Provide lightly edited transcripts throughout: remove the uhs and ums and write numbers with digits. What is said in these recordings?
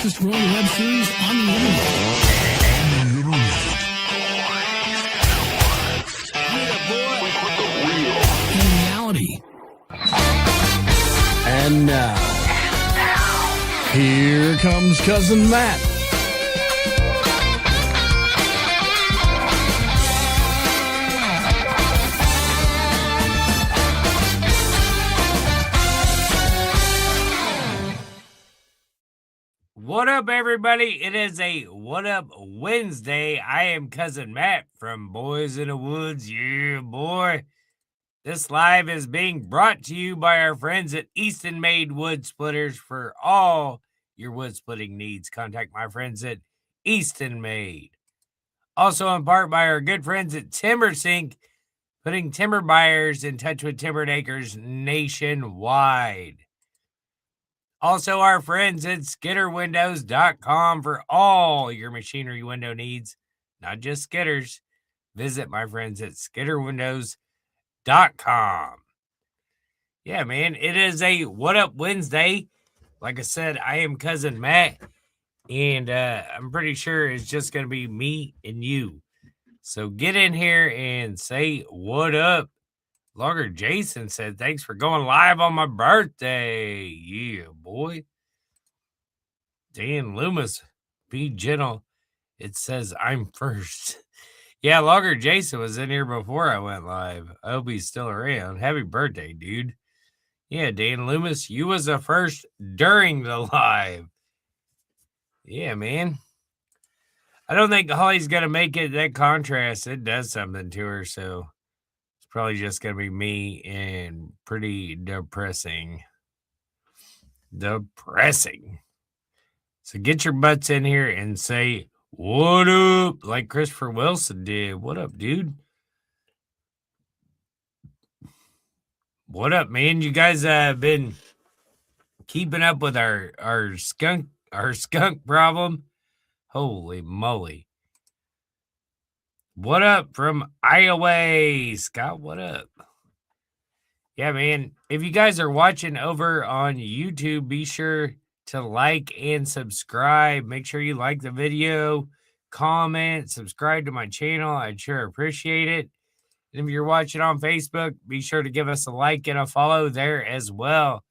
fastest growing web series on the internet. In reality. And now, here comes Cousin Matt. What up, everybody? It is a What Up Wednesday. I am Cousin Matt from Boys in the Woods. Yeah, boy. This live is being brought to you by our friends at Easton Made Wood Splitters. For all your wood splitting needs, contact my friends at Easton Made. Also in part by our good friends at Timber Sync, putting timber buyers in touch with timbered acres nationwide. Also, our friends at SkitterWindows.com for all your machinery window needs, not just skitters. Visit my friends at SkitterWindows.com. Yeah, man, it is a What Up Wednesday. Like I said, I am Cousin Matt, and I'm pretty sure it's just going to be me and you. So get in here and say what up. Logger Jason said, thanks for going live on my birthday. Yeah, boy. Dan Loomis, be gentle. It says I'm first. Yeah, Logger Jason was in here before I went live. I hope he's still around. Happy birthday, dude. Yeah, Dan Loomis, you was the first during the live. Yeah, man. I don't think Holly's going to make it. That contrast, it does something to her, so probably just gonna be me and pretty depressing. So get your butts in here and say what up, like Christopher Wilson did. What up, dude? What up, man? You guys have been keeping up with our skunk problem? Holy moly. What up from Iowa? Scott, what up? Yeah, man. If you guys are watching over on YouTube, be sure to like and subscribe. Make sure you like the video, comment, subscribe to my channel. I'd sure appreciate it. And if you're watching on Facebook, be sure to give us a like and a follow there as well.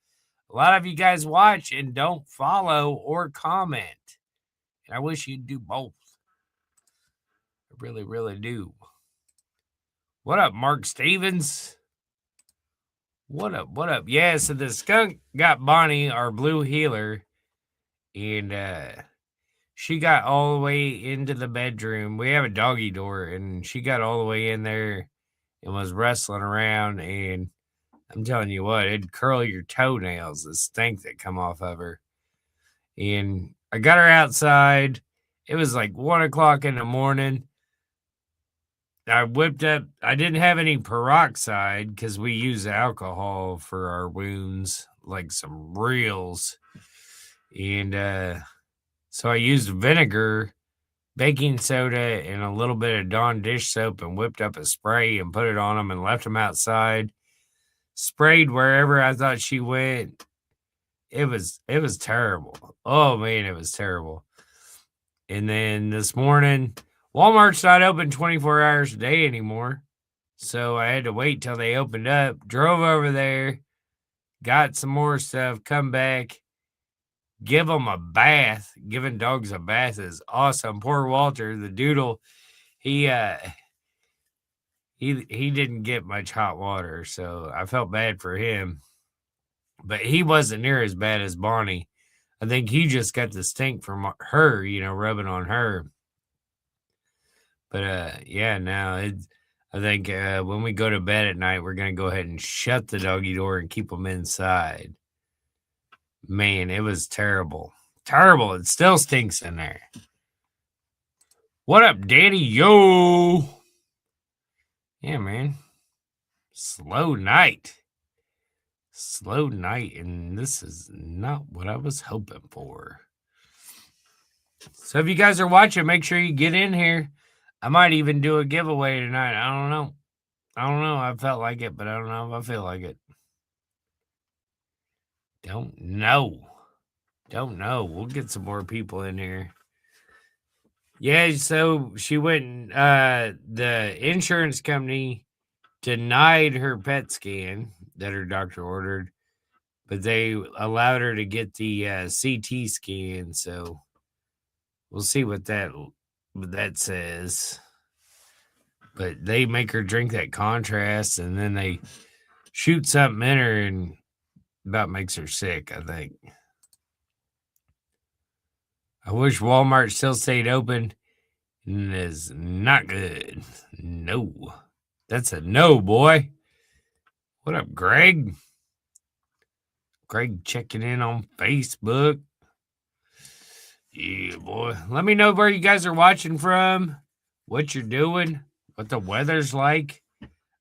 A lot of you guys watch and don't follow or comment. And I wish you'd do both. I really, really do. What up, Mark Stevens? What up? What up? Yeah, so the skunk got Bonnie, our blue heeler, and she got all the way into the bedroom. We have a doggy door, and she got all the way in there and was wrestling around. And I'm telling you what, it'd curl your toenails, the stink that come off of her. And I got her outside. It was like 1 o'clock in the morning. I whipped up, I didn't have any peroxide because we use alcohol for our wounds, like some reels. And so I used vinegar, baking soda, and a little bit of Dawn dish soap and whipped up a spray and put it on them and left them outside. Sprayed wherever I thought she went. It was terrible. Oh, man, it was terrible. And then this morning, Walmart's not open 24 hours a day anymore. So I had to wait till they opened up. Drove over there, got some more stuff, come back, give them a bath. Giving dogs a bath is awesome. Poor Walter, the doodle, he didn't get much hot water, so I felt bad for him. But he wasn't near as bad as Bonnie. I think he just got the stink from her, rubbing on her. But yeah, now I think when we go to bed at night, we're going to go ahead and shut the doggy door and keep them inside. Man, it was terrible. Terrible. It still stinks in there. What up, Danny? Yo. Yeah, man. Slow night. And this is not what I was hoping for. So if you guys are watching, make sure you get in here. I might even do a giveaway tonight. I don't know. I felt like it, but I don't know if I feel like it. Don't know. Don't know. We'll get some more people in here. Yeah, so she went, the insurance company denied her PET scan that her doctor ordered, but they allowed her to get the CT scan. So we'll see what that says. But they make her drink that contrast, and then they shoot something in her, and about makes her sick, I think. I wish Walmart still stayed open. And it is not good. No. That's a no, boy. What up, Greg? Greg checking in on Facebook. Yeah, boy. Let me know where you guys are watching from, what you're doing, what the weather's like.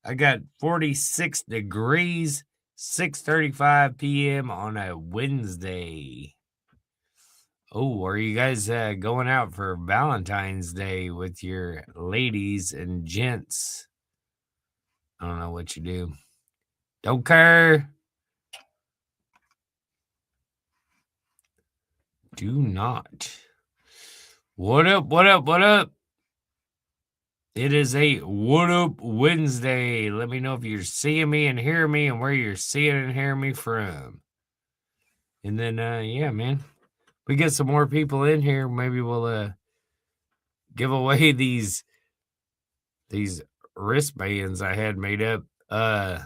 I got 46 degrees, 6:35 p.m. on a Wednesday. Oh, are you guys going out for Valentine's Day with your ladies and gents? I don't know what you do. Don't care. Do not. What up? What up? What up? It is a What Up Wednesday. Let me know if you're seeing me and hearing me and where you're seeing and hearing me from. And then, yeah, man, we get some more people in here. Maybe we'll give away these wristbands I had made up. I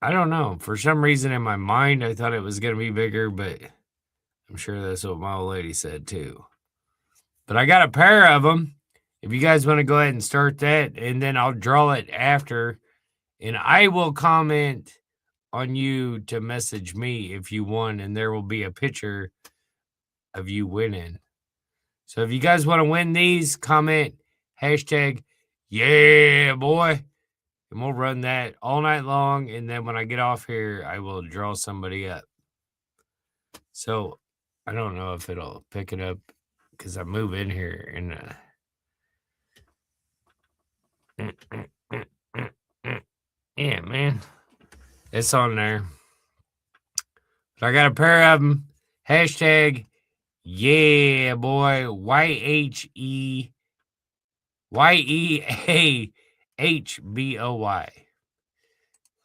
don't know. For some reason in my mind, I thought it was going to be bigger, but I'm sure that's what my old lady said too. But I got a pair of them. If you guys want to go ahead and start that, and then I'll draw it after, and I will comment on you to message me if you won, and there will be a picture of you winning. So if you guys want to win these, comment hashtag yeah boy, and we'll run that all night long. And then when I get off here, I will draw somebody up. So I don't know if it'll pick it up because I move in here and yeah, man, it's on there. But I got a pair of them. Hashtag yeah boy, YEAHBOY.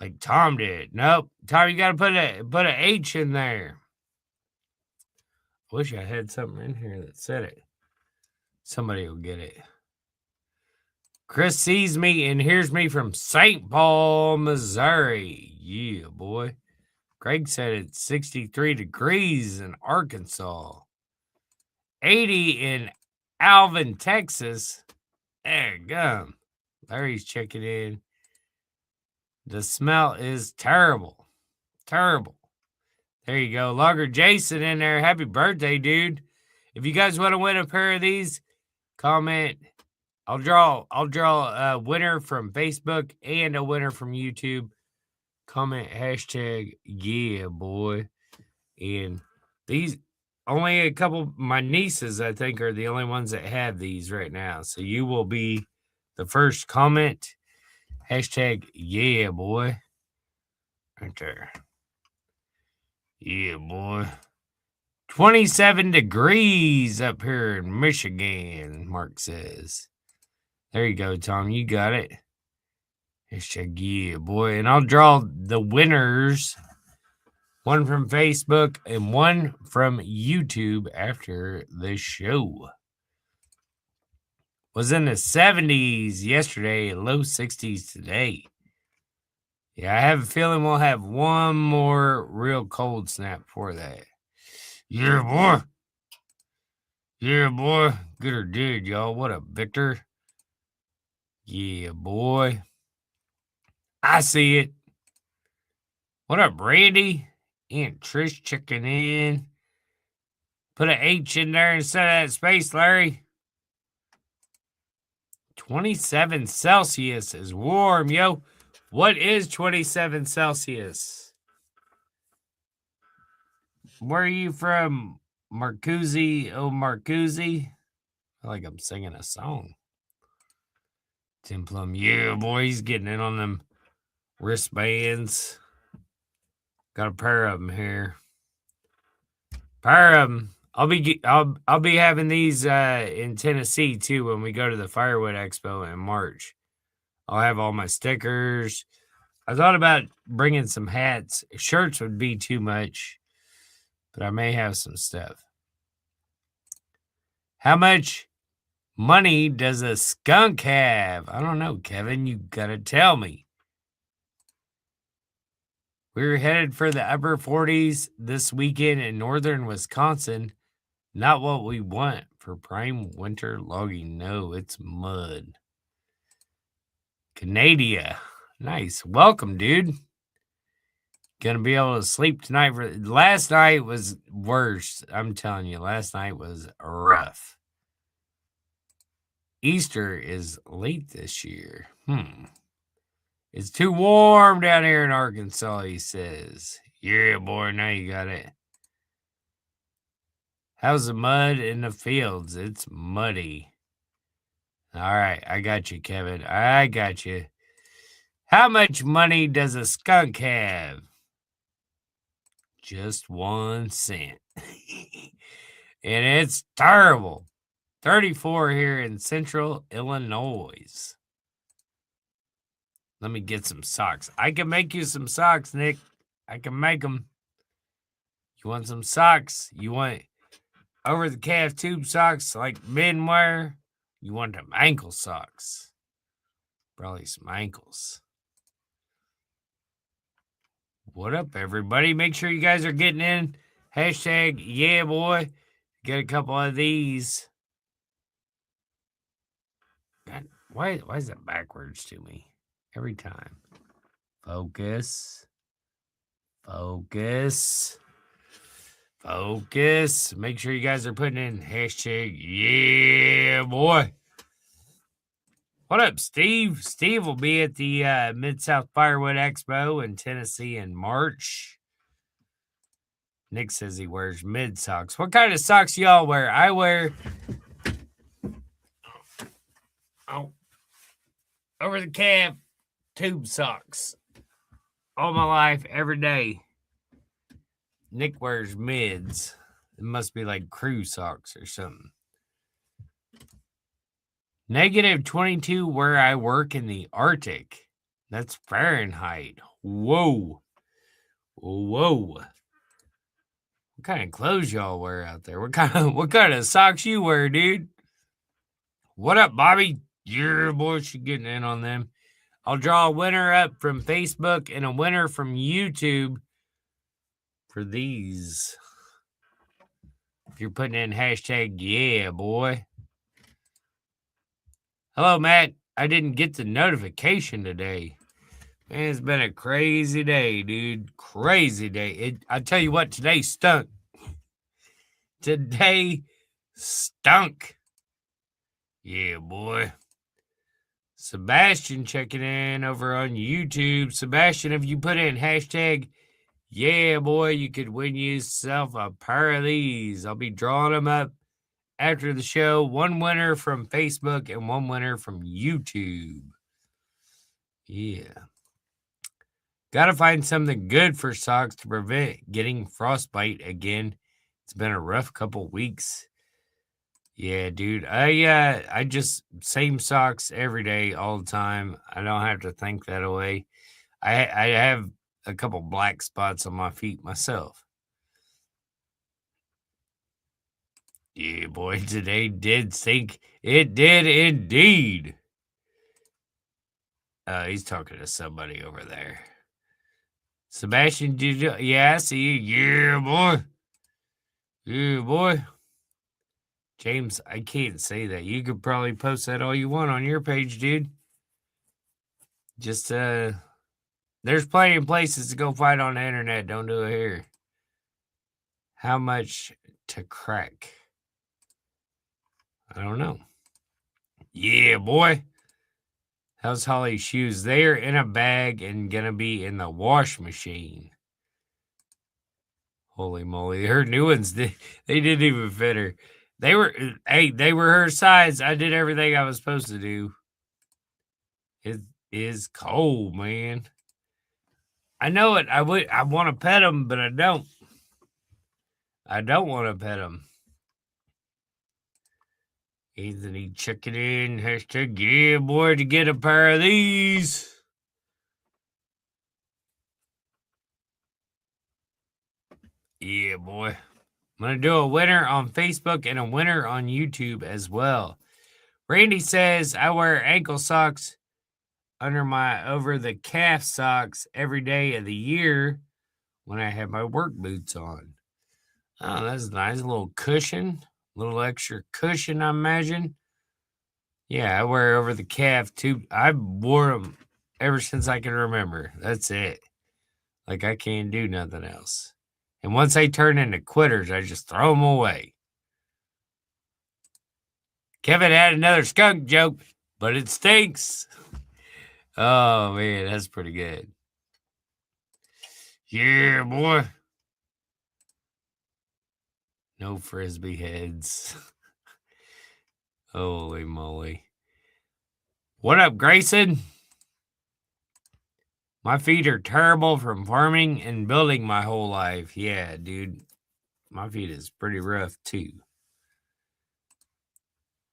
Like Tom did. Nope. Tom, you gotta put a H in there. I wish I had something in here that said it. Somebody will get it. Chris sees me and hears me from St. Paul, Missouri. Yeah, boy. Greg said it's 63 degrees in Arkansas. 80 in Alvin, Texas. There you go. Larry's checking in. The smell is terrible. Terrible. There you go. Logger Jason in there. Happy birthday, dude. If you guys want to win a pair of these, comment. I'll draw a winner from Facebook and a winner from YouTube. Comment hashtag yeah boy. And these only a couple, my nieces I think are the only ones that have these right now. So you will be the first comment. Hashtag yeah boy. Right there. Yeah boy. 27 degrees up here in Michigan, Mark says. There you go, Tom. You got it. Hashtag yeah, boy. And I'll draw the winners. One from Facebook and one from YouTube after the show. Was in the 70s yesterday, low 60s today. Yeah, I have a feeling we'll have one more real cold snap for that. Yeah, boy. Yeah, boy. Good or did, y'all. What up, Victor? Yeah, boy. I see it. What up, Randy? And Trish checking in. Put an H in there instead of that space, Larry. 27 Celsius is warm, yo. What is 27 Celsius? Where are you from, Marcuzzi? Oh, Marcuzzi. I feel like I'm singing a song. Tim Plum, yeah, boy, he's getting in on them wristbands. Got a pair of them here. I'll be having these in Tennessee too when we go to the Firewood Expo in March. I'll have all my stickers. I thought about bringing some hats. Shirts would be too much, but I may have some stuff. How much money does a skunk have? I don't know, Kevin. You gotta tell me. We're headed for the upper 40s this weekend in northern Wisconsin. Not what we want for prime winter logging. No, it's mud. Canada. Nice. Welcome, dude. Gonna be able to sleep tonight. Last night was worse. I'm telling you, last night was rough. Easter is late this year. It's too warm down here in Arkansas, he says. Yeah, boy, now you got it. How's the mud in the fields? It's muddy. All right, I got you, Kevin. I got you. How much money does a skunk have? Just 1 cent. And it's terrible. 34 here in central Illinois. Let me get some socks. I can make you some socks, Nick. I can make them. You want some socks? You want over the calf tube socks like men wear? You want them ankle socks? Probably some ankles. What up, everybody? Make sure you guys are getting in. Hashtag, yeah, boy. Get a couple of these. God, why is it backwards to me? Every time. Focus. Focus. Focus. Make sure you guys are putting in hashtag, yeah, boy. What up, Steve? Steve will be at the Mid-South Firewood Expo in Tennessee in March. Nick says he wears mid socks. What kind of socks y'all wear? I wear over the calf tube socks all my life, every day. Nick wears mids. It must be like crew socks or something. -22 where I work in the Arctic. That's Fahrenheit. Whoa. Whoa. What kind of clothes y'all wear out there? What kind of socks you wear, dude? What up, Bobby? Yeah, boy, she getting in on them. I'll draw a winner up from Facebook and a winner from YouTube for these. If you're putting in hashtag, yeah, boy. Hello, Matt. I didn't get the notification today. Man, it's been a crazy day, dude. Crazy day. I tell you what, today stunk. Today stunk. Yeah, boy. Sebastian checking in over on YouTube. Sebastian, if you put in hashtag, yeah, boy, you could win yourself a pair of these. I'll be drawing them up after the show. One winner from Facebook and one winner from YouTube. Yeah. Gotta find something good for socks to prevent getting frostbite again. It's been a rough couple weeks. Yeah, dude. I just same socks every day, all the time. I don't have to think that away. I have a couple black spots on my feet myself. Yeah, boy, today did stink. It did indeed. He's talking to somebody over there. Sebastian, did you? Yeah, I see you. Yeah, boy. Yeah, boy. James, I can't say that. You could probably post that all you want on your page, dude. Just, there's plenty of places to go fight on the internet. Don't do it here. How much to crack? I don't know. Yeah, boy. How's Holly's shoes? They're in a bag and gonna be in the wash machine. Holy moly. Her new ones, they didn't even fit her. They were her size. I did everything I was supposed to do. It is cold, man. I know it. I want to pet them, but I don't. I don't want to pet him. Anthony, check it in. Hashtag yeah, boy, to get a pair of these. Yeah, boy. I'm going to do a winner on Facebook and a winner on YouTube as well. Randy says, I wear ankle socks over the calf socks every day of the year when I have my work boots on. Oh, that's nice. A little cushion, a little extra cushion, I imagine. Yeah, I wear over the calf too. I've wore them ever since I can remember. That's it. Like I can't do nothing else. And once they turn into quitters, I just throw them away. Kevin had another skunk joke, but it stinks. Oh, man, that's pretty good. Yeah, boy. No frisbee heads. Holy moly. What up, Grayson? My feet are terrible from farming and building my whole life. Yeah, dude. My feet is pretty rough, too.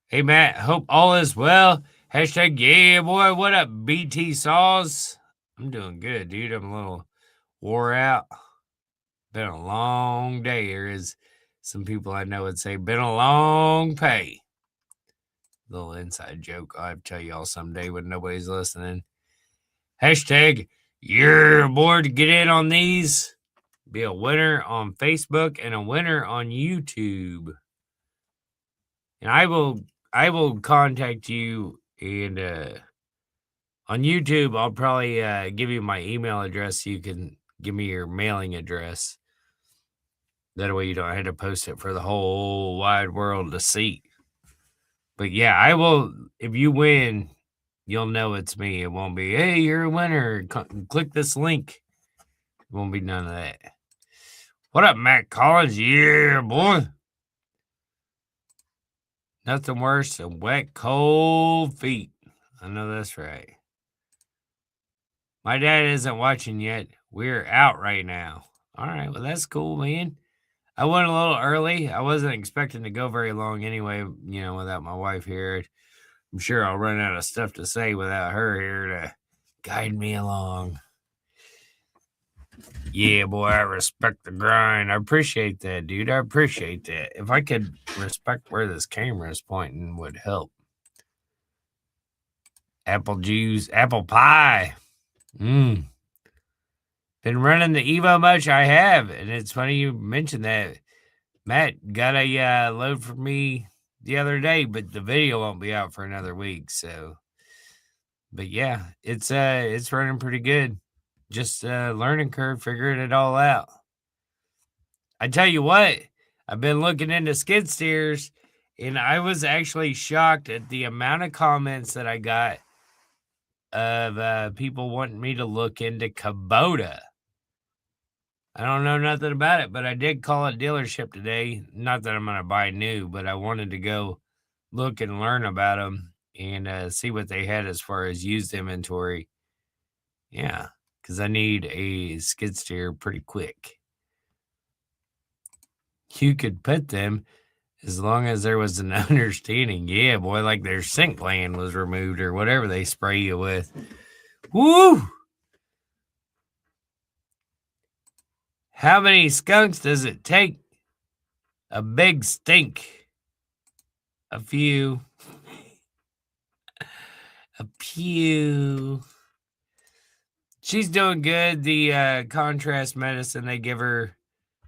Hey, Matt. Hope all is well. Hashtag yeah, boy. What up, BT Saws? I'm doing good, dude. I'm a little wore out. Been a long day, or as some people I know would say, been a long pay. Little inside joke I'll have to tell y'all someday when nobody's listening. Hashtag you're bored to get in on these. Be a winner on Facebook and a winner on YouTube. And I will contact you, and on YouTube I'll probably give you my email address so you can give me your mailing address. That way you don't have to post it for the whole wide world to see. But yeah, I will. If you win, you'll know it's me. It won't be, hey, you're a winner. Click this link. It won't be none of that. What up, Matt Collins? Yeah, boy. Nothing worse than wet, cold feet. I know that's right. My dad isn't watching yet. We're out right now. All right, well, that's cool, man. I went a little early. I wasn't expecting to go very long anyway, without my wife here. I'm sure I'll run out of stuff to say without her here to guide me along. Yeah, boy, I respect the grind. I appreciate that, dude. I appreciate that. If I could respect where this camera is pointing would help. Apple juice, apple pie. Been running the Evo much? I have, and it's funny you mentioned that. Matt got a load for me the other day, but the video won't be out for another week. So, but yeah, it's running pretty good. Just learning curve, figuring it all out. I tell you what, I've been looking into skid steers, and I was actually shocked at the amount of comments that I got of people wanting me to look into Kubota. I don't know nothing about it, but I did call a dealership today. Not that I'm going to buy new, but I wanted to go look and learn about them and see what they had as far as used inventory. Yeah, because I need a skid steer pretty quick. You could put them as long as there was an understanding. Yeah, boy, like their sink plan was removed or whatever they spray you with. Woo! How many skunks does it take? A big stink. A few. A few. She's doing good. The contrast medicine they give her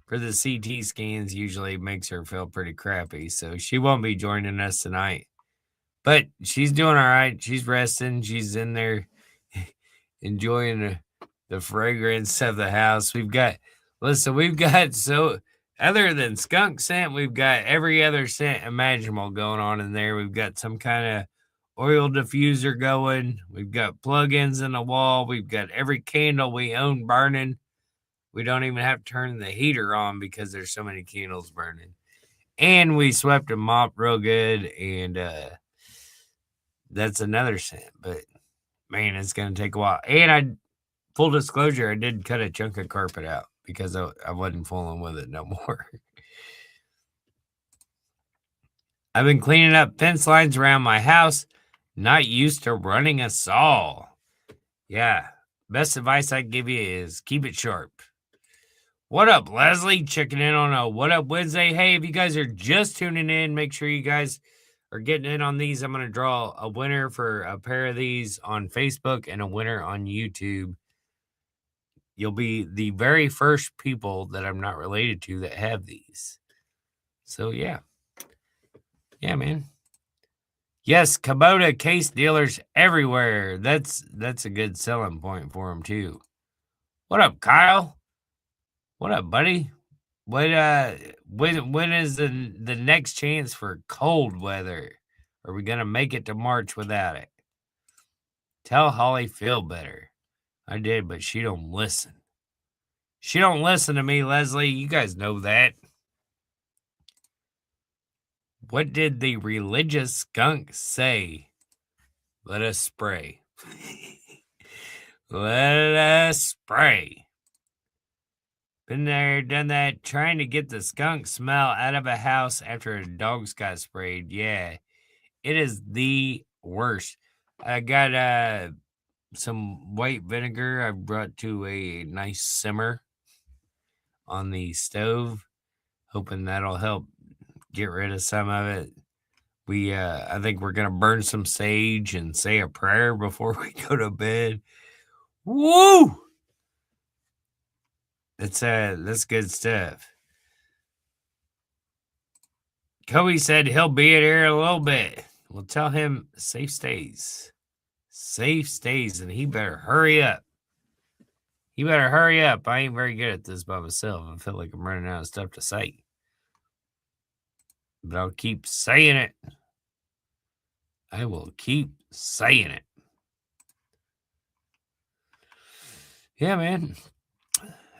for the CT scans usually makes her feel pretty crappy. So she won't be joining us tonight. But she's doing all right. She's resting. She's in there enjoying the fragrance of the house. We've got other than skunk scent, we've got every other scent imaginable going on in there. We've got some kind of oil diffuser going. We've got plug-ins in the wall. We've got every candle we own burning. We don't even have to turn the heater on because there's so many candles burning. And we swept and mopped real good, and that's another scent. But, man, it's going to take a while. And full disclosure, I did cut a chunk of carpet out because I wasn't fooling with it no more. I've been cleaning up fence lines around my house. Not used to running a saw. Yeah. Best advice I can give you is keep it sharp. What up, Leslie? Checking in on a What Up Wednesday. Hey, if you guys are just tuning in, make sure you guys are getting in on these. I'm going to draw a winner for a pair of these on Facebook and a winner on YouTube. You'll be the very first people that I'm not related to that have these. So, yeah. Yeah, man. Yes, Kubota case dealers everywhere. That's a good selling point for them, too. What up, Kyle? What up, buddy? When is the next chance for cold weather? Are we gonna make it to March without it? Tell Holly feel better. I did, but she don't listen. She don't listen to me, Leslie. You guys know that. What did the religious skunk say? Let us spray. Let us spray. Been there, done that, trying to get the skunk smell out of a house after a dog's got sprayed. Yeah, it is the worst. I got some white vinegar I brought to a nice simmer on the stove, hoping that'll help get rid of some of it. I think we're gonna burn some sage and say a prayer before we go to bed. Woo! That's good stuff. Kobe said he'll be in here in a little bit. We'll tell him safe stays. Safe stays, and he better hurry up. He better hurry up. I ain't very good at this by myself. I feel like I'm running out of stuff to say. But I'll keep saying it. I will keep saying it. Yeah, man.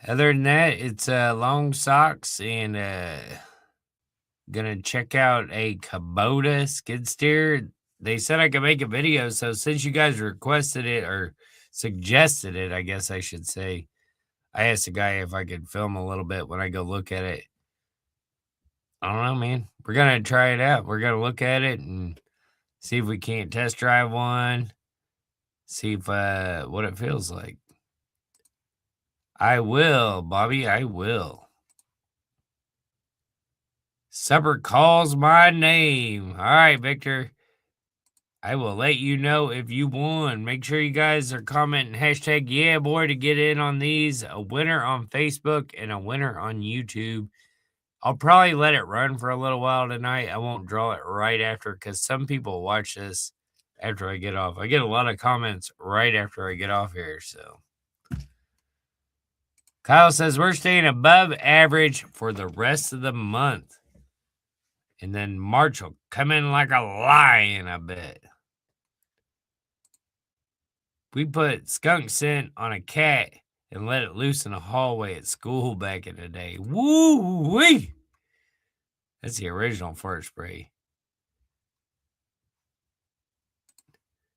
Other than that, it's long socks and gonna check out a Kubota skid steer. They said I could make a video, so since you guys requested it or suggested it, I guess I should say, I asked the guy if I could film a little bit when I go look at it. I don't know, man. We're gonna try it out. We're gonna look at it and see if we can't test drive one. See if what it feels like. I will, Bobby. I will. Supper calls my name. All right, Victor. I will let you know if you won. Make sure you guys are commenting hashtag yeah boy to get in on these. A winner on Facebook and a winner on YouTube. I'll probably let it run for a little while tonight. I won't draw it right after because some people watch this after I get off. I get a lot of comments right after I get off here. So Kyle says we're staying above average for the rest of the month. And then March will come in like a lion, I bet. We put skunk scent on a cat and let it loose in a hallway at school back in the day. Woo-wee! That's the original fart spray.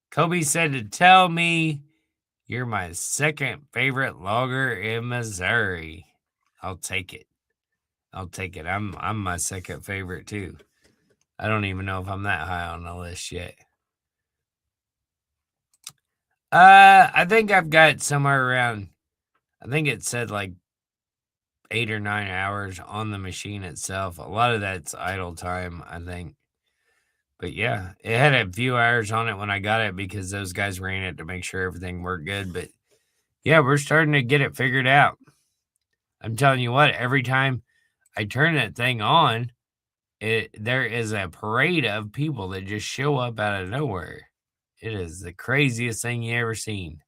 Kobe said to tell me you're my second favorite logger in Missouri. I'll take it. I'll take it. I'm my second favorite too. I don't even know if I'm that high on the list yet. I think I've got somewhere around, I think it said like 8 or 9 hours on the machine itself. A lot of that's idle time, I think. But yeah, it had a few hours on it when I got it because those guys ran it to make sure everything worked good. But yeah, we're starting to get it figured out. I'm telling you what, every time I turn that thing on, there is a parade of people that just show up out of nowhere. It is the craziest thing you ever seen.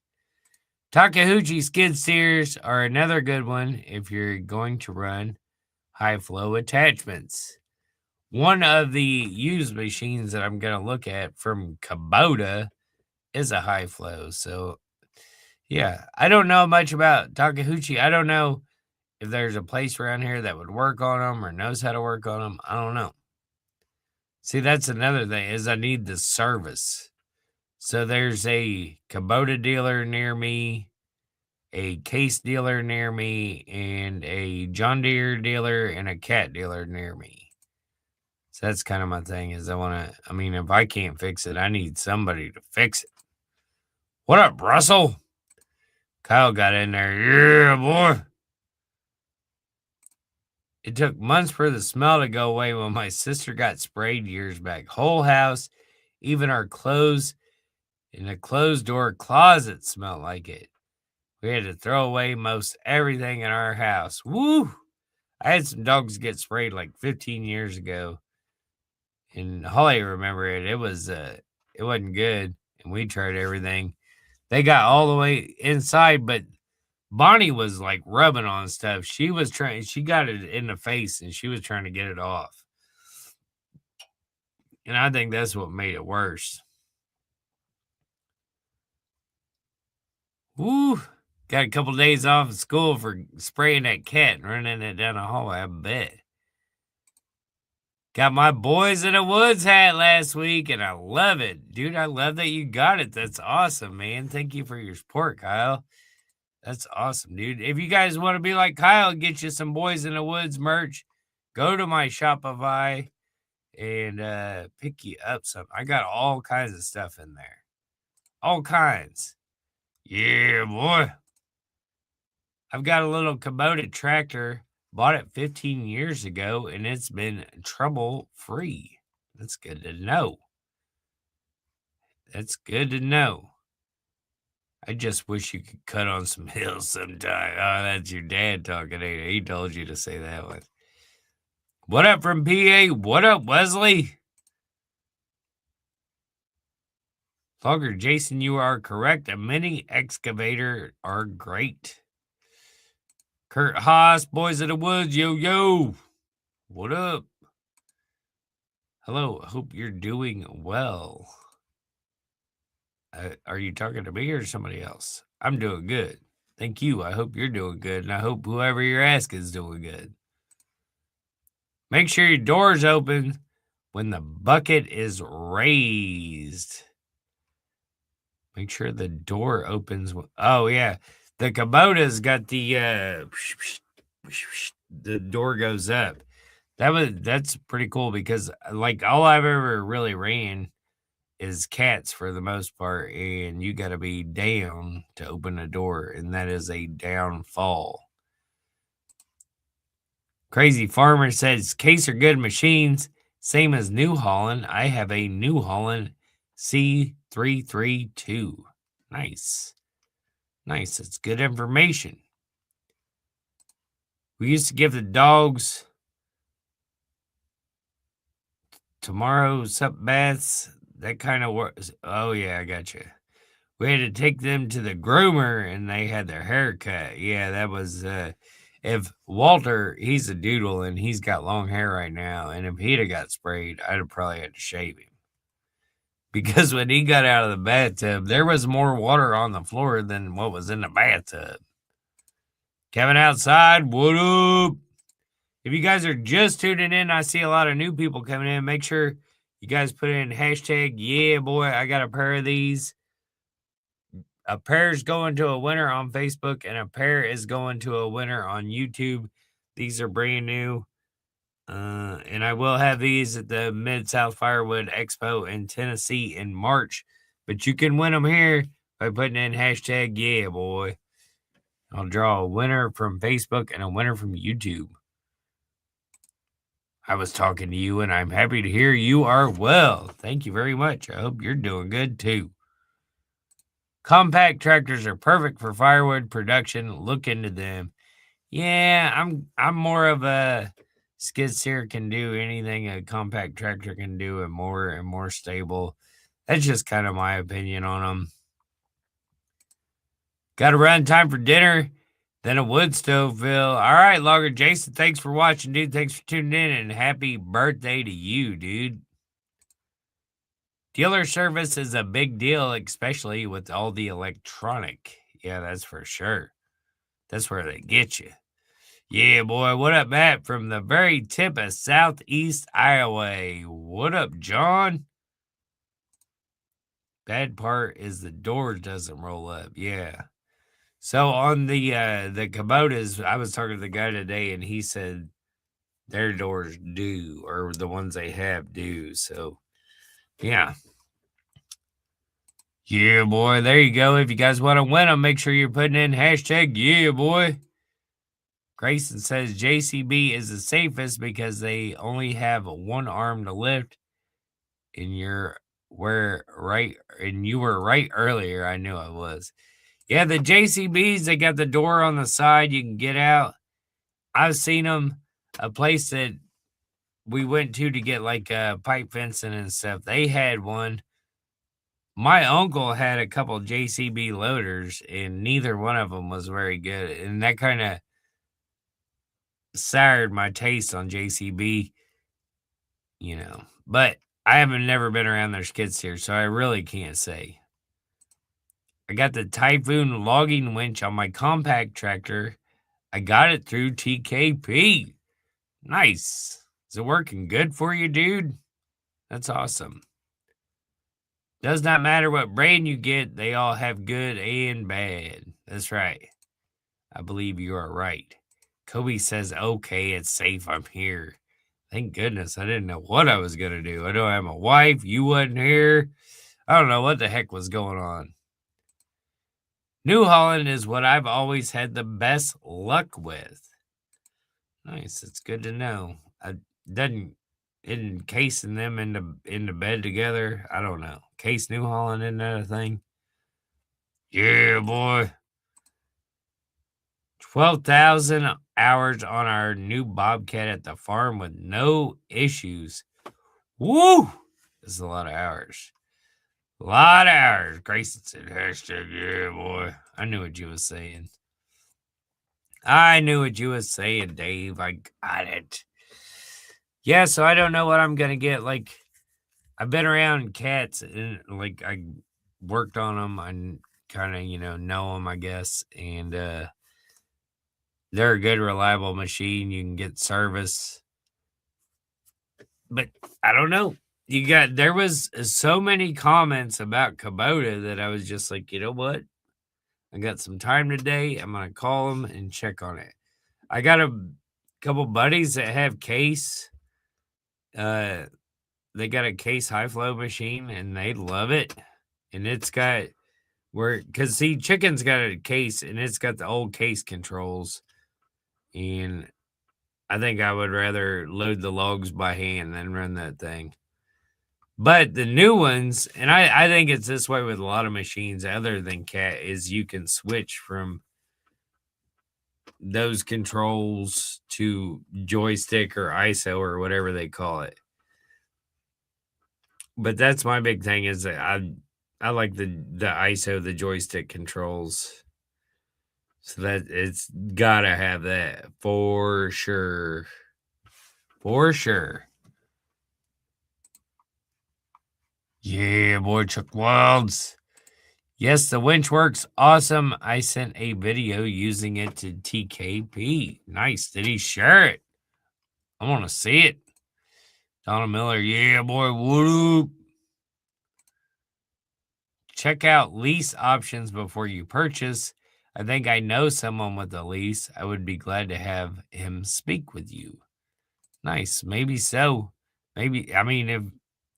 Takeuchi skid steers are another good one if you're going to run high flow attachments. One of the used machines that I'm going to look at from Kubota is a high flow. So, yeah, I don't know much about Takeuchi. I don't know if there's a place around here that would work on them or knows how to work on them. I don't know. See, that's another thing is I need the service. So there's a Kubota dealer near me, a Case dealer near me, and a John Deere dealer and a Cat dealer near me. So that's kind of my thing is I mean, if I can't fix it, I need somebody to fix it. What up, Russell? Kyle got in there. Yeah, boy. It took months for the smell to go away when my sister got sprayed years back. Whole house, even our clothes in a closed door closet smelled like it. We had to throw away most everything in our house. Woo! I had some dogs get sprayed like 15 years ago. And Holly remember it. It wasn't good. And we tried everything. They got all the way inside, but Bonnie was like rubbing on stuff. She got it in the face and she was trying to get it off. And I think that's what made it worse. Woo! Got a couple days off of school for spraying that cat and running it down the hallway, I bet. Got my Boys in the Woods hat last week, and I love it. Dude, I love that you got it. That's awesome, man. Thank you for your support, Kyle. That's awesome, dude. If you guys want to be like Kyle, get you some Boys in the Woods merch, go to my Shopify and pick you up some. I got all kinds of stuff in there. All kinds. Yeah, boy. I've got a little Kubota tractor. Bought it 15 years ago, and it's been trouble-free. That's good to know. That's good to know. I just wish you could cut on some hills sometime. Oh, that's your dad talking. He told you to say that one. What up from PA? What up, Wesley? Logger Jason, you are correct. A mini excavator are great. Kurt Haas, Boys of the Woods, yo. What up? Hello, hope you're doing well. Are you talking to me or somebody else? I'm doing good. Thank you. I hope you're doing good, and I hope whoever you're asking is doing good. Make sure your door's open when the bucket is raised. Make sure the door opens. Oh, yeah. The Kubota's got the door goes up. That's pretty cool because like all I've ever really ran is cats for the most part, and you got to be down to open a door, and that is a downfall. Crazy Farmer says, Case are good machines, same as New Holland. I have a New Holland C332. Nice. It's good information. We used to give the dogs tomorrow's up baths. That kind of works. Oh, yeah, I got you. We had to take them to the groomer, and they had their hair cut. Yeah, that was, if Walter, he's a doodle, and he's got long hair right now, and if he'd have got sprayed, I'd have probably had to shave him. Because when he got out of the bathtub, there was more water on the floor than what was in the bathtub. Kevin outside, what up? If you guys are just tuning in, I see a lot of new people coming in. Make sure you guys put in hashtag, yeah, boy, I got a pair of these. A pair is going to a winner on Facebook, and a pair is going to a winner on YouTube. These are brand new. And I will have these at the Mid-South Firewood Expo in Tennessee in March. But you can win them here by putting in hashtag, yeah, boy. I'll draw a winner from Facebook and a winner from YouTube. I was talking to you, and I'm happy to hear you are well. Thank you very much. I hope you're doing good, too. Compact tractors are perfect for firewood production. Look into them. Yeah, I'm more of a skid steer can do anything a compact tractor can do and more stable. That's just kind of my opinion on them. Got to run, time for dinner. Then a wood stove, Phil. All right, Logger Jason, thanks for watching, dude. Thanks for tuning in, and happy birthday to you, dude. Dealer service is a big deal, especially with all the electronic. Yeah, that's for sure. That's where they get you. Yeah, boy. What up, Matt? From the very tip of Southeast Iowa. What up, John? Bad part is the door doesn't roll up. Yeah. So on the Kubotas, I was talking to the guy today, and he said their doors do, or the ones they have do. So, yeah. Yeah, boy. There you go. If you guys want to win them, make sure you're putting in hashtag yeah, boy. Grayson says JCB is the safest because they only have one arm to lift, and you were right earlier. I knew I was. Yeah, the JCBs, they got the door on the side. You can get out. I've seen them. A place that we went to get like pipe fencing and stuff. They had one. My uncle had a couple JCB loaders, and neither one of them was very good. And that kind of soured my taste on JCB, But I haven't never been around their skid steer, so I really can't say. I got the Typhoon logging winch on my compact tractor. I got it through TKP. Nice. Is it working good for you, dude? That's awesome. Does not matter what brand you get, they all have good and bad. That's right. I believe you are right. Kobe says, okay, it's safe. I'm here. Thank goodness. I didn't know what I was going to do. I don't have a wife. You wasn't here. I don't know what the heck was going on. New Holland is what I've always had the best luck with. Nice. It's good to know. I didn't encasing them in the bed together. I don't know. Case New Holland, isn't that a thing? Yeah, boy. 12,000 hours on our new Bobcat at the farm with no issues. Woo! This is a lot of hours. A lot of hours. Grayson said, hashtag, yeah, boy. I knew what you was saying. I knew what you was saying, Dave. I got it. Yeah, so I don't know what I'm going to get. Like, I've been around cats, and, like, I worked on them. I kind of, know them, I guess. And they're a good, reliable machine. You can get service. But I don't know. There was so many comments about Kubota that I was just like, you know what? I got some time today. I'm going to call them and check on it. I got a couple buddies that have Case. They got a Case high flow machine and they love it. And it's got because see, Chicken's got a Case and it's got the old Case controls. And I think I would rather load the logs by hand than run that thing. But the new ones, and I think it's this way with a lot of machines other than Cat, is you can switch from those controls to joystick or ISO or whatever they call it. But that's my big thing is that I like the ISO, the joystick controls. So that it's gotta have that for sure. For sure. Yeah, boy, Chuck Wilds. Yes, the winch works awesome. I sent a video using it to TKP. Nice. Did he share it? I want to see it. Donna Miller. Yeah, boy. Whoop. Check out lease options before you purchase. I think I know someone with a lease. I would be glad to have him speak with you. Nice. Maybe so. Maybe, I mean, if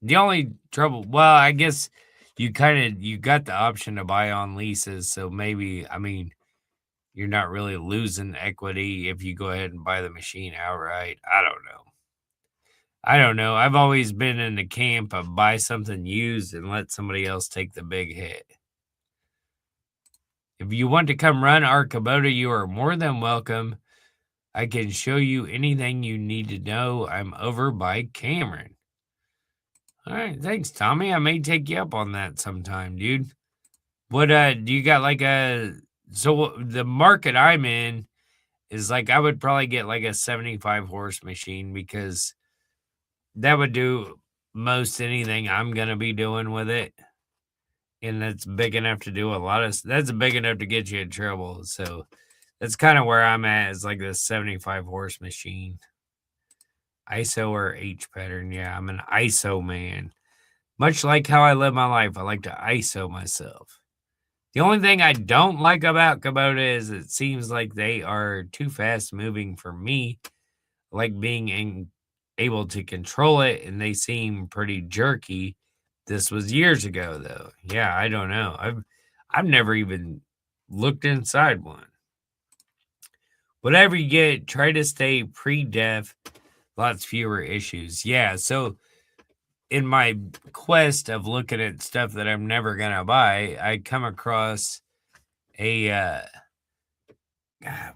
the only trouble, well, I guess you got the option to buy on leases. So maybe, I mean, you're not really losing equity if you go ahead and buy the machine outright. I don't know. I've always been in the camp of buy something used and let somebody else take the big hit. If you want to come run our Kubota, you are more than welcome. I can show you anything you need to know. I'm over by Cameron. All right, thanks, Tommy. I may take you up on that sometime, dude. What do you got like so the market I'm in is like I would probably get like a 75 horse machine because that would do most anything I'm gonna be doing with it. And that's big enough to do that's big enough to get you in trouble. So that's kind of where I'm at, is like the 75 horse machine. ISO or H pattern. Yeah, I'm an ISO man. Much like how I live my life, I like to ISO myself. The only thing I don't like about Kubota is it seems like they are too fast moving for me. like able to control it, and they seem pretty jerky. This was years ago, though. Yeah, I don't know. I've never even looked inside one. Whatever you get, try to stay pre-def. Lots fewer issues. Yeah, so in my quest of looking at stuff that I'm never gonna buy, I come across a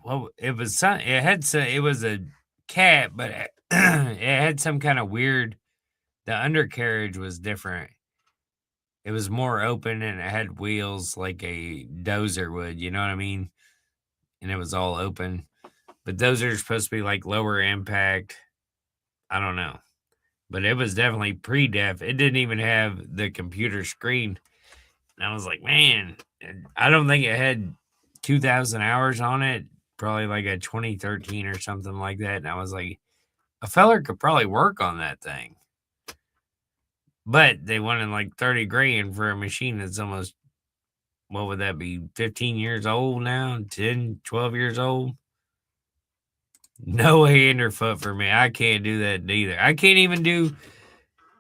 well, it was it was a cat, but it had some kind of weird. The undercarriage was different. It was more open and it had wheels like a dozer would, you know what I mean? And it was all open. But those are supposed to be like lower impact. I don't know. But it was definitely pre-def. It didn't even have the computer screen. And I was like, man, I don't think it had 2,000 hours on it. Probably like a 2013 or something like that. And I was like, a feller could probably work on that thing. But they wanted like 30 grand for a machine that's almost, what would that be, 15 years old now? 10, 12 years old? No hand or foot for me. I can't do that either. I can't even do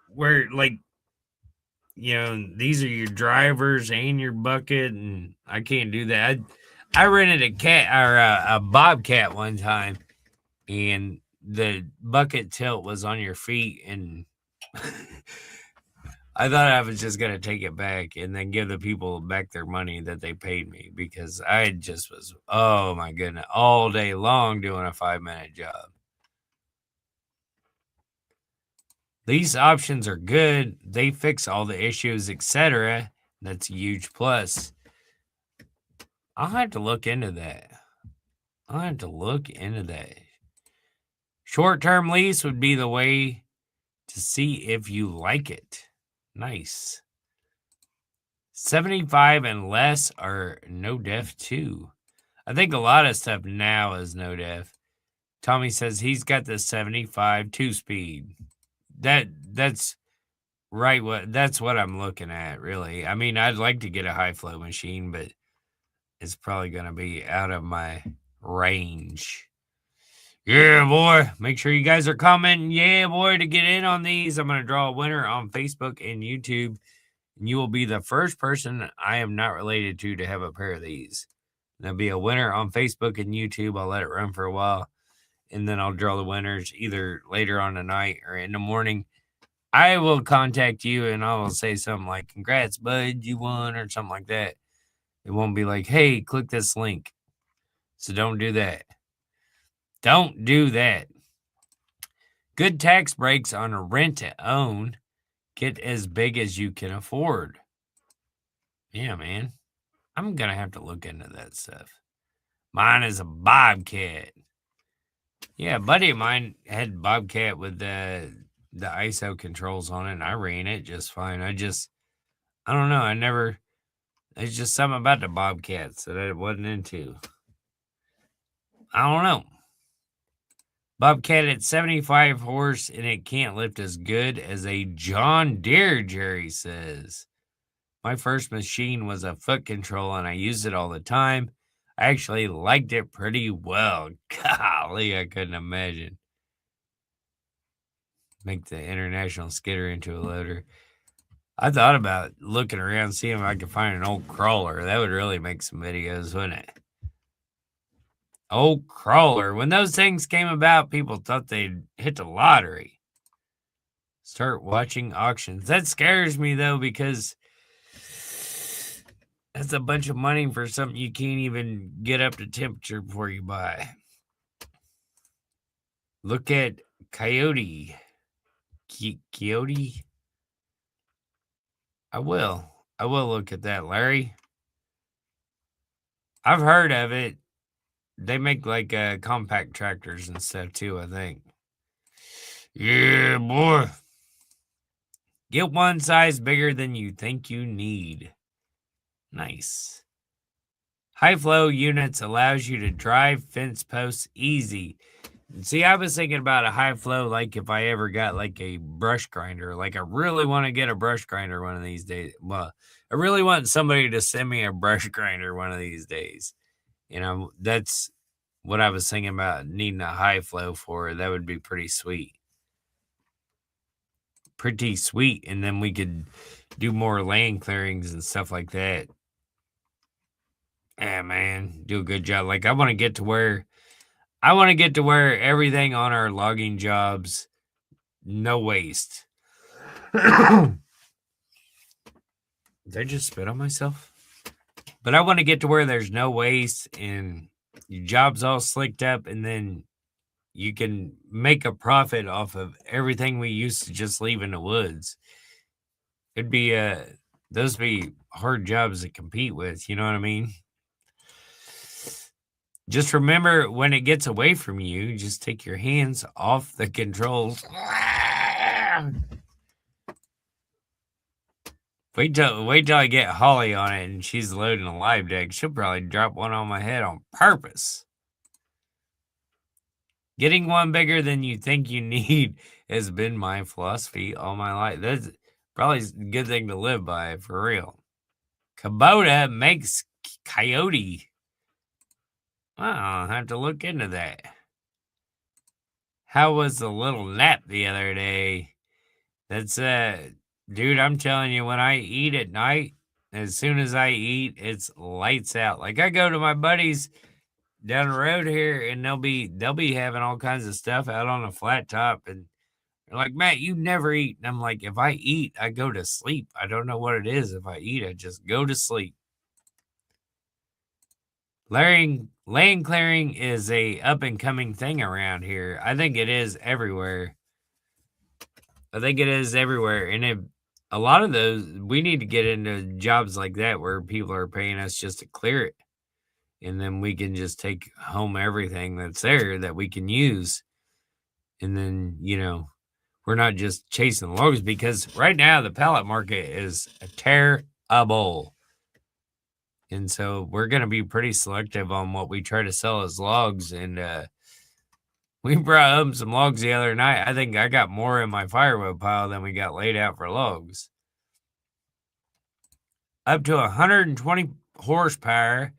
where, like, these are your drivers and your bucket, and I can't do that. I rented a cat or a bobcat one time, and the bucket tilt was on your feet, and I thought I was just gonna take it back and then give the people back their money that they paid me, because I just was, oh my goodness, all day long doing a 5-minute job. These options are good. They fix all the issues, etc. That's a huge plus. I'll have to look into that. Short-term lease would be the way to see if you like it. Nice. 75 and less are no def too. I think a lot of stuff now is no def. Tommy says he's got the 75 2-speed. That's right. That's what I'm looking at, really. I mean, I'd like to get a high flow machine, but it's probably going to be out of my range. Yeah, boy. Make sure you guys are commenting, yeah, boy, to get in on these. I'm going to draw a winner on Facebook and YouTube. And you will be the first person I am not related to have a pair of these. There'll be a winner on Facebook and YouTube. I'll let it run for a while, and then I'll draw the winners either later on tonight or in the morning. I will contact you, and I will say something like, congrats, bud, you won, or something like that. It won't be like, hey, click this link. So don't do that. Don't do that. Good tax breaks on a rent to own. Get as big as you can afford. Yeah, man. I'm going to have to look into that stuff. Mine is a Bobcat. Yeah, a buddy of mine had Bobcat with the ISO controls on it, and I ran it just fine. I don't know. There's just something about the Bobcats that I wasn't into. I don't know. Bobcat at 75 horse, and it can't lift as good as a John Deere, Jerry says. My first machine was a foot control, and I used it all the time. I actually liked it pretty well. Golly, I couldn't imagine. Make the International Skidder into a loader. I thought about looking around, seeing if I could find an old crawler. That would really make some videos, wouldn't it? Old crawler. When those things came about, people thought they'd hit the lottery. Start watching auctions. That scares me, though, because that's a bunch of money for something you can't even get up to temperature before you buy. Look at Coyote. Coyote? I will look at that, Larry. I've heard of it. They make like compact tractors and stuff too, I think. Yeah, boy. Get one size bigger than you think you need. Nice. High flow units allows you to drive fence posts easy. See, I was thinking about a high flow, like if I ever got like a brush grinder. Like I really want to get a brush grinder one of these days. Well, I really want somebody to send me a brush grinder one of these days. That's what I was thinking about needing a high flow for. That would be pretty sweet. Pretty sweet. And then we could do more land clearings and stuff like that. Yeah, man, do a good job. Like I want to get to where everything on our logging jobs, no waste. Did I just spit on myself? But I want to get to where there's no waste and your job's all slicked up, and then you can make a profit off of everything we used to just leave in the woods. It'd be those be hard jobs to compete with, you know what I mean? Just remember, when it gets away from you, just take your hands off the controls. Wait till I get Holly on it and she's loading a live deck. She'll probably drop one on my head on purpose. Getting one bigger than you think you need has been my philosophy all my life. That's probably a good thing to live by, for real. Kubota makes Coyote. I'll have to look into that. How was the little nap the other day? That's dude, I'm telling you, when I eat at night, as soon as I eat, it's lights out. Like I go to my buddies down the road here, and they'll be having all kinds of stuff out on a flat top, and they're like, Matt, you never eat. And I'm like, if I eat, I go to sleep. I don't know what it is. If I eat, I just go to sleep. Land clearing is a up and coming thing around here. I think it is everywhere. And a lot of those, we need to get into jobs like that where people are paying us just to clear it. And then we can just take home everything that's there that we can use. And then, we're not just chasing logs, because right now the pallet market is terrible. And so we're going to be pretty selective on what we try to sell as logs. And we brought home some logs the other night. I think I got more in my firewood pile than we got laid out for logs. Up to 120 horsepower.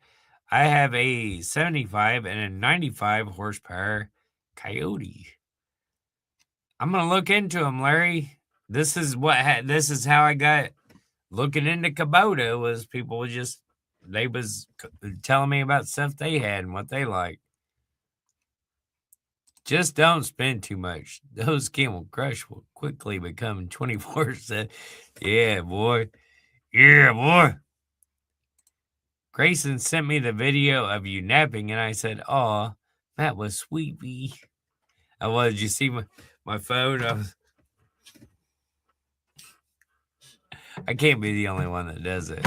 I have a 75 and a 95 horsepower Coyote. I'm going to look into them, Larry. This is how I got looking into Kubota, was people they was telling me about stuff they had and what they like. Just don't spend too much. Those Camel Crush will quickly become 24/7. Yeah, boy. Yeah, boy. Grayson sent me the video of you napping, and I said, "Aw, that was sweetie." Did you see my phone? I can't be the only one that does it.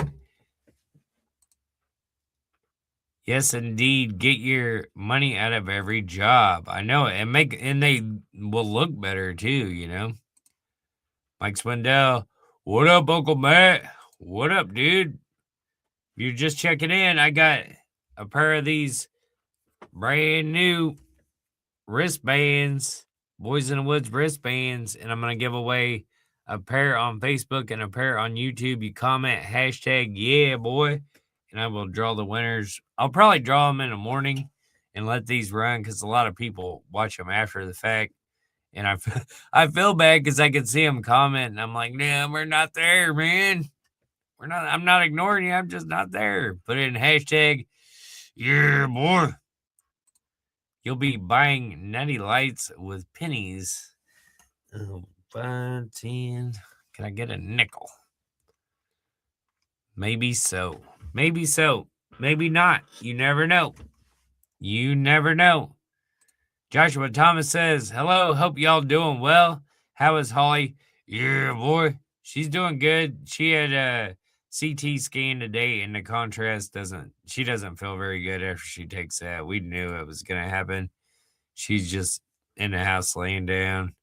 Yes, indeed. Get your money out of every job. I know it. And they will look better too, Mike Swindell. What up, Uncle Matt? What up, dude? If you're just checking in, I got a pair of these brand new wristbands, Boys in the Woods wristbands, and I'm going to give away a pair on Facebook and a pair on YouTube. You comment #yeah, boy, and I will draw the winners. I'll probably draw them in the morning and let these run, because a lot of people watch them after the fact. And I feel bad because I can see them comment, and I'm like, damn, we're not there, man. I'm not ignoring you. I'm just not there. Put it in #yeah, boy. You'll be buying Nutty Lights with pennies. 5, 10. Can I get a nickel? Maybe so. Maybe so. Maybe not. You never know. You never know. Joshua Thomas says, hello. Hope y'all doing well. How is Holly? Yeah, boy. She's doing good. She had a CT scan today, and the contrast she doesn't feel very good after she takes that. We knew it was going to happen. She's just in the house laying down.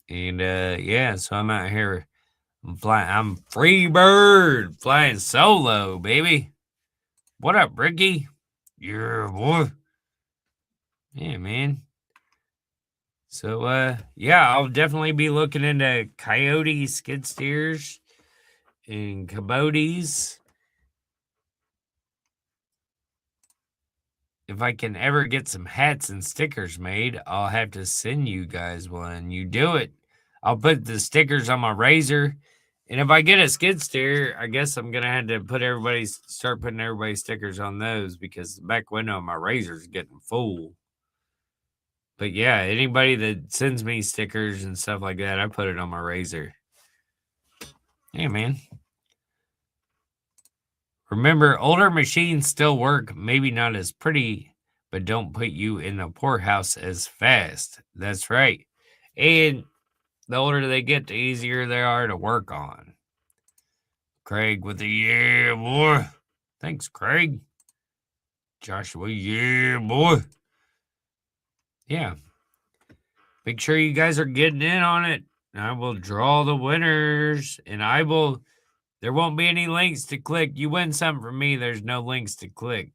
And so I'm out here. I'm free bird flying solo, baby. What up, Ricky? Yeah, boy. Yeah, man. So, I'll definitely be looking into Coyote skid steers and Kubotas. if I can ever get some hats and stickers made, I'll have to send you guys one. You do it. I'll put the stickers on my razor. And if I get a skid steer, I guess I'm gonna have to start putting everybody's stickers on those because the back window of my razor is getting full. But yeah, anybody that sends me stickers and stuff like that, I put it on my razor. Yeah, man. Remember, older machines still work, maybe not as pretty, but don't put you in the poorhouse as fast. That's right. And the older they get, the easier they are to work on. Craig with the yeah, boy. Thanks, Craig. Joshua, yeah, boy. Yeah. Make sure you guys are getting in on it. I will draw the winners and there won't be any links to click. You win something from me, there's no links to click.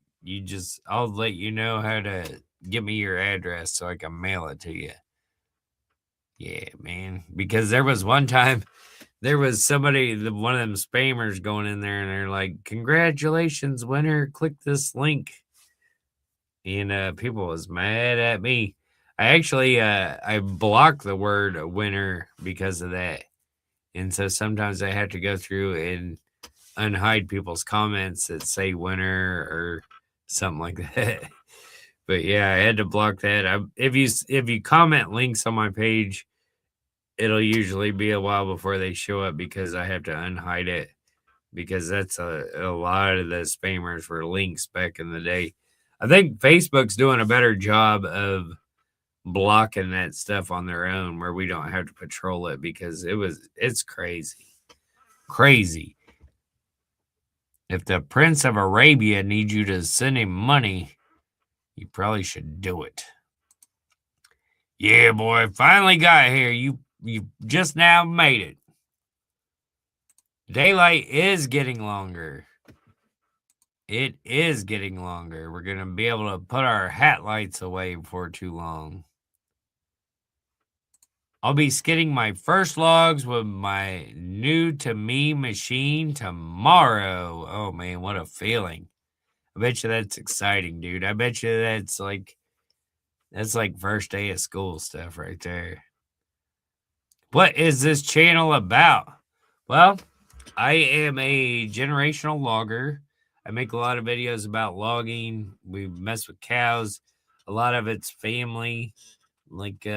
I'll let you know how to give me your address so I can mail it to you. Yeah, man. Because there was one time, there was one of them spammers going in there and they're like, congratulations, winner, click this link. And people was mad at me. I blocked the word winner because of that. And so sometimes I have to go through and unhide people's comments that say winner or something like that. But yeah, I had to block that. If you comment links on my page, it'll usually be a while before they show up because I have to unhide it because that's a lot of the spammers were links back in the day. I think Facebook's doing a better job of blocking that stuff on their own where we don't have to patrol it because it's crazy. Crazy. If the Prince of Arabia needs you to send him money, you probably should do it. Yeah, boy, finally got here. You just now made it. Daylight is getting longer. It is getting longer. We're going to be able to put our hat lights away before too long. I'll be skidding my first logs with my new to me machine tomorrow. Oh man, what a feeling. I bet you that's exciting, dude. I bet you that's like first day of school stuff right there. What is this channel about? Well, I am a generational logger. I make a lot of videos about logging. We mess with cows. A lot of it's family, like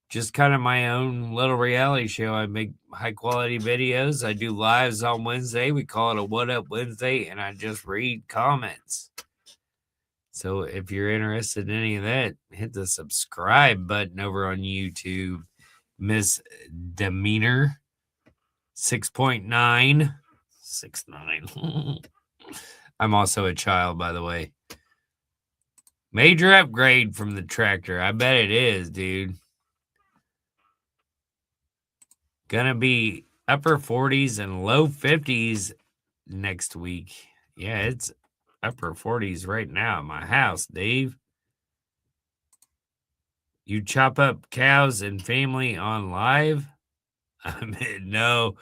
just kind of my own little reality show. I make high quality videos. I do lives on Wednesday. We call it a What Up Wednesday, and I just read comments. So if you're interested in any of that, hit the subscribe button over on YouTube. Miss Demeanor 6.9. 6'9". I'm also a child, by the way. Major upgrade from the tractor. I bet it is, dude. Gonna be upper 40s and low 50s next week. Yeah, it's upper 40s right now at my house, Dave. You chop up cows and family on live? I mean, no.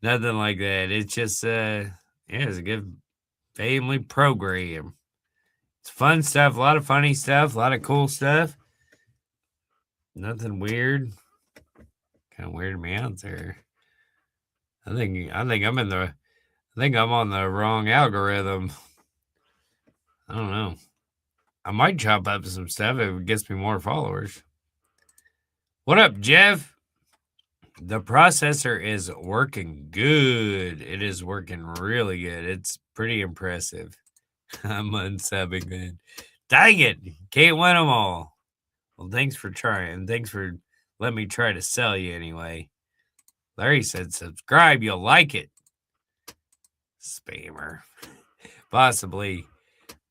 Nothing like that. It's just it's a good family program. It's fun stuff, a lot of funny stuff, a lot of cool stuff. Nothing weird. Kind of weirded me out there. I think I'm on the wrong algorithm. I don't know. I might chop up some stuff if it gets me more followers. What up, Jeff? The processor is working good. It is working really good. It's pretty impressive. I'm unsubbing, man. Dang it. Can't win them all. Well, thanks for trying. Thanks for letting me try to sell you anyway. Larry said subscribe. You'll like it. Spammer. Possibly,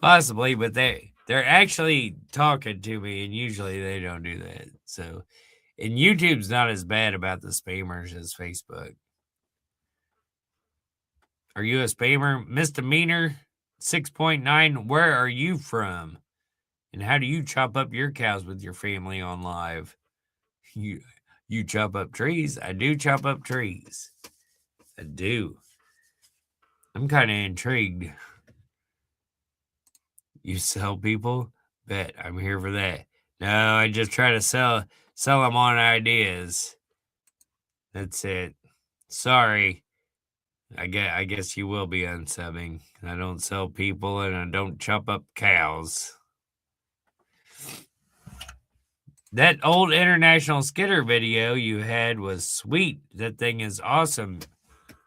but they're actually talking to me, and usually they don't do that. So, and YouTube's not as bad about the spammers as Facebook. Are you a spammer? Misdemeanor 6.9. Where are you from? And how do you chop up your cows with your family on live? You chop up trees? I do chop up trees. I do. I'm kind of intrigued. You sell people? Bet I'm here for that. No, I just try to sell them on ideas. That's it. Sorry. I guess you will be unsubbing. I don't sell people and I don't chop up cows. That old International Skitter video you had was sweet. That thing is awesome.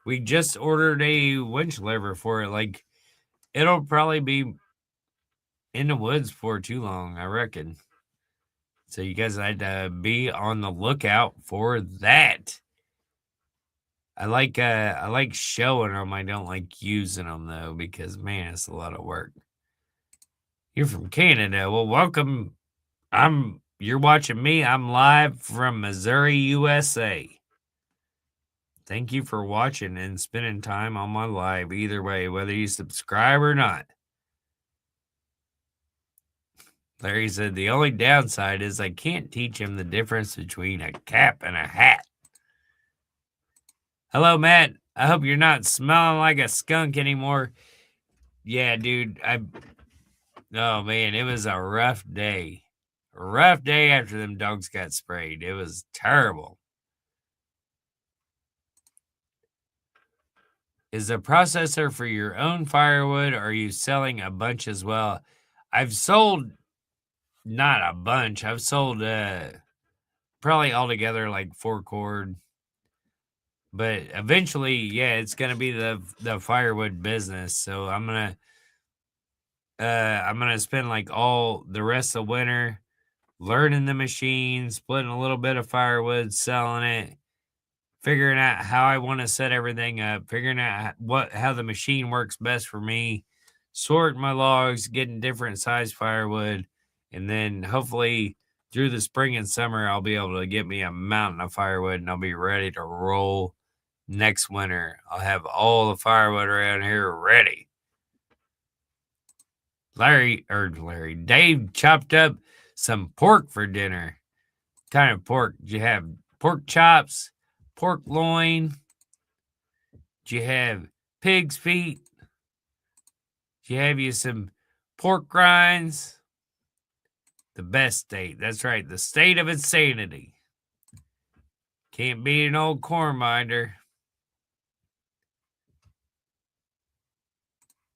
We just ordered a winch lever for it. Like, it'll probably be in the woods for too long, I reckon. So you guys had to be on the lookout for that. I like showing them. I don't like using them though, because man, it's a lot of work. You're from Canada. Well, welcome. You're watching me. I'm live from Missouri, USA. Thank you for watching and spending time on my live. Either way, whether you subscribe or not. Larry said the only downside is I can't teach him the difference between a cap and a hat. Hello, Matt. I hope you're not smelling like a skunk anymore. Yeah, dude. Oh man, it was a rough day. A rough day after them dogs got sprayed. It was terrible. Is the processor for your own firewood, or are you selling a bunch as well? I've sold not a bunch. I've sold probably altogether like 4 cord. But eventually, yeah, it's gonna be the firewood business. So I'm gonna spend like all the rest of winter learning the machine, splitting a little bit of firewood, selling it, figuring out how I want to set everything up, figuring out how the machine works best for me, sorting my logs, getting different size firewood, and then hopefully through the spring and summer I'll be able to get me a mountain of firewood and I'll be ready to roll next winter. I'll have all the firewood around here ready. Dave chopped up some pork for dinner. What kind of pork? Did you have pork chops, pork loin? Did you have pig's feet? Did you have you some pork rinds? The best state. That's right. The state of insanity. Can't beat an old corn minder.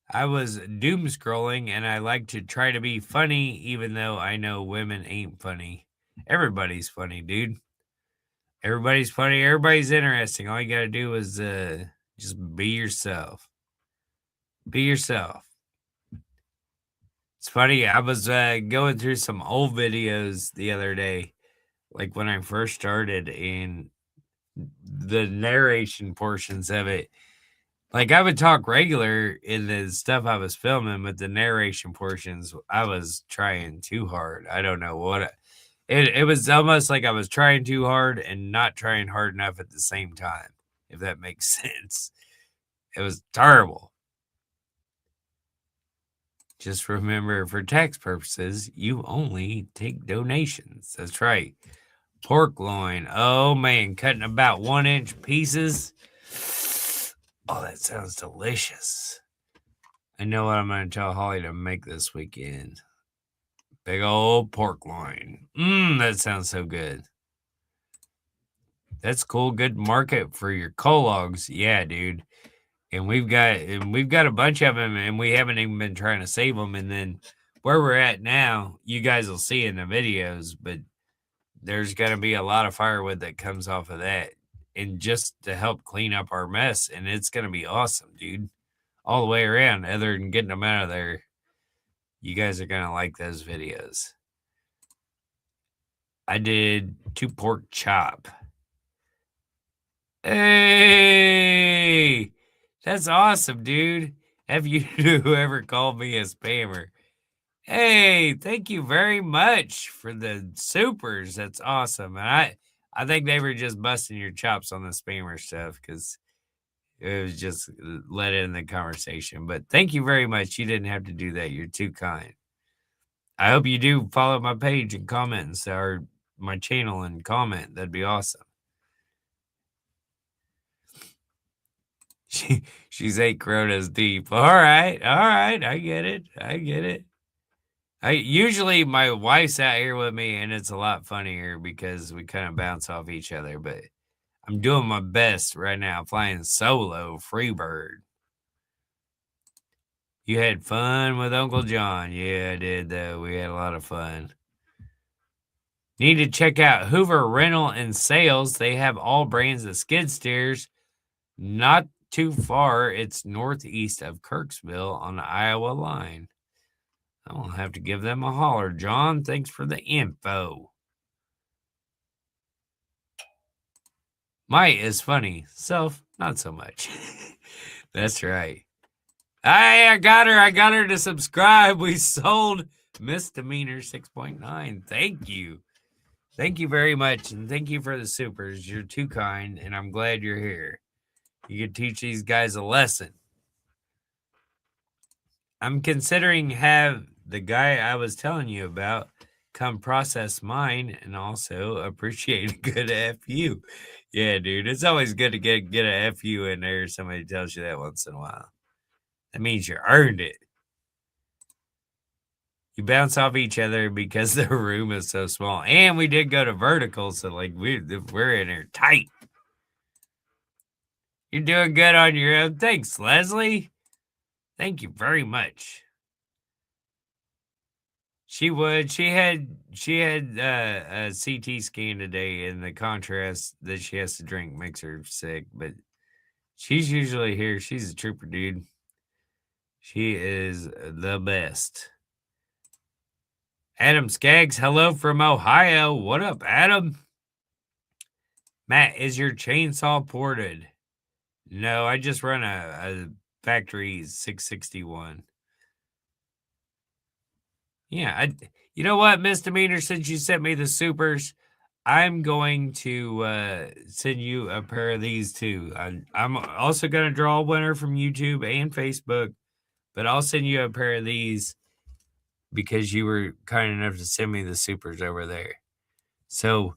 I was doom scrolling and I like to try to be funny, even though I know women ain't funny. Everybody's funny, dude. Everybody's funny. Everybody's interesting. All you got to do is just be yourself. Be yourself. It's funny. I was going through some old videos the other day, like when I first started, and the narration portions of it. Like I would talk regular in the stuff I was filming, but the narration portions, I was trying too hard. I don't know what it was almost like I was trying too hard and not trying hard enough at the same time, if that makes sense. It was terrible. Just remember, for tax purposes, you only take donations. That's right. Pork loin. Oh man, cutting about 1-inch pieces. Oh, that sounds delicious. I know what I'm going to tell Holly to make this weekend. Big old pork loin. That sounds so good. That's cool. Good market for your logs. Yeah, dude. And we've got a bunch of them, and we haven't even been trying to save them. And then where we're at now, you guys will see in the videos, but there's going to be a lot of firewood that comes off of that, and just to help clean up our mess. And it's going to be awesome, dude. All the way around, other than getting them out of there. You guys are going to like those videos. I did 2 pork chop. Hey, that's awesome, dude. Have you whoever called me a spammer? Hey, thank you very much for the supers. That's awesome. And I think they were just busting your chops on the spammer stuff, because it was just let in the conversation. But thank you very much. You didn't have to do that. You're too kind. I hope you do follow my page and comment, or my channel and comment. That'd be awesome. She's 8 Coronas deep. All right. I get it. I usually my wife's out here with me, and it's a lot funnier because we kind of bounce off each other. But I'm doing my best right now, flying solo, Freebird. You had fun with Uncle John. Yeah, I did, though. We had a lot of fun. Need to check out Hoover Rental and Sales. They have all brands of skid steers. Not too far. It's northeast of Kirksville on the Iowa line. I'll have to give them a holler. John, thanks for the info. Might is funny. Self, not so much. That's right. Hey, I got her. I got her to subscribe. We sold Misdemeanor 6.9. Thank you. Thank you very much. And thank you for the supers. You're too kind. And I'm glad you're here. You could teach these guys a lesson. I'm considering have the guy I was telling you about come process mine and also appreciate a good FU. Yeah, dude. It's always good to get a FU in there. Somebody tells you that once in a while. That means you earned it. You bounce off each other because the room is so small. And we did go to vertical, so like we're in there tight. You're doing good on your own. Thanks, Leslie. Thank you very much. She would. She had a CT scan today, and the contrast that she has to drink makes her sick. But she's usually here. She's a trooper, dude. She is the best. Adam Skaggs, hello from Ohio. What up, Adam? Matt, is your chainsaw ported? No, I just run a factory 661. Yeah, you know what, Misdemeanor, since you sent me the supers, I'm going to send you a pair of these too. I'm also going to draw a winner from YouTube and Facebook, but I'll send you a pair of these because you were kind enough to send me the supers over there. So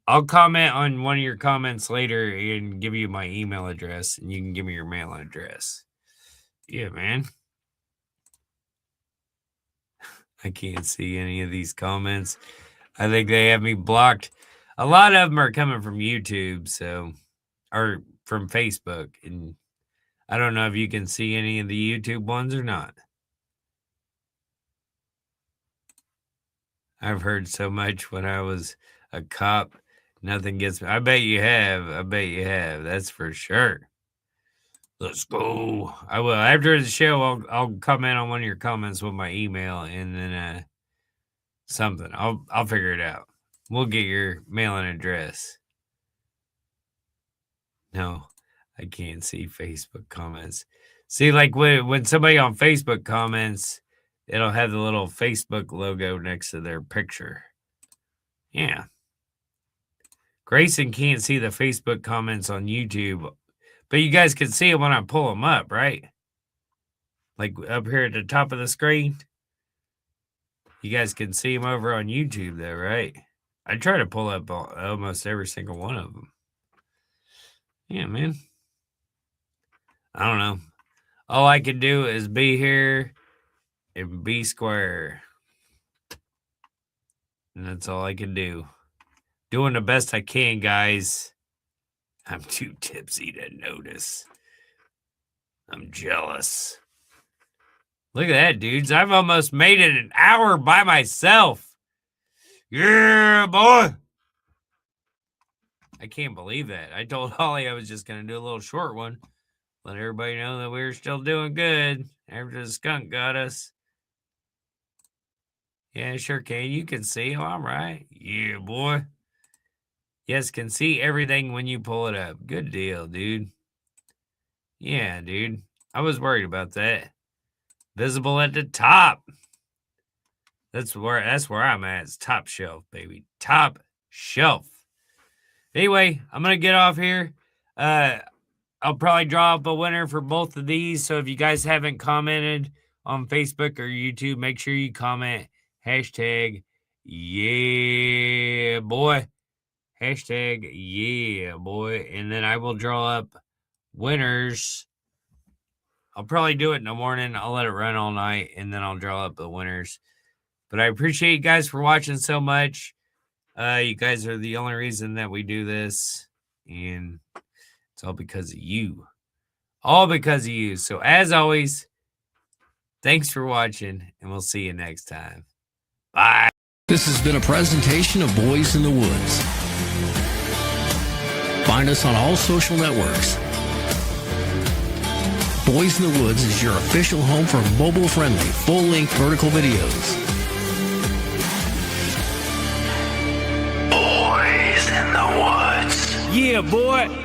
I'll comment on one of your comments later and give you my email address, and you can give me your mail address. Yeah, man. I can't see any of these comments. I think they have me blocked. A lot of them are coming from YouTube, or from Facebook. And I don't know if you can see any of the YouTube ones or not. I've heard so much when I was a cop. Nothing gets me. I bet you have. That's for sure. Let's go. I will. After the show, I'll comment on one of your comments with my email and then something. I'll figure it out. We'll get your mailing address. No, I can't see Facebook comments. See, like when somebody on Facebook comments, it'll have the little Facebook logo next to their picture. Yeah. Grayson can't see the Facebook comments on YouTube, but you guys can see it when I pull them up, right? Like up here at the top of the screen. You guys can see them over on YouTube, though, right? I try to pull up almost every single one of them. Yeah, man. I don't know. All I can do is be here and be square. And that's all I can do. Doing the best I can, guys. I'm too tipsy to notice. I'm jealous. Look at that, dudes. I've almost made it an hour by myself. Yeah, boy. I can't believe that. I told Holly I was just going to do a little short one. Let everybody know that we were still doing good after the skunk got us. Yeah, sure can. You can see. Oh, I'm right. Yeah, boy. Yes, can see everything when you pull it up. Good deal, dude. Yeah, dude. I was worried about that. Visible at the top. That's where I'm at. It's top shelf, baby. Top shelf. Anyway, I'm gonna get off here. I'll probably draw up a winner for both of these. So if you guys haven't commented on Facebook or YouTube, make sure you comment hashtag yeah boy. Hashtag yeah boy. And then I will draw up winners. I'll probably do it in the morning. I'll let it run all night, and then I'll draw up the winners. But I appreciate you guys for watching so much. You guys are the only reason that we do this, and it's all because of you. All because of you. So as always, thanks for watching, and we'll see you next time. Bye. This has been a presentation of Boys in the Woods. Find us on all social networks. Boys in the Woods is your official home for mobile-friendly, full-length vertical videos. Boys in the Woods. Yeah, boy.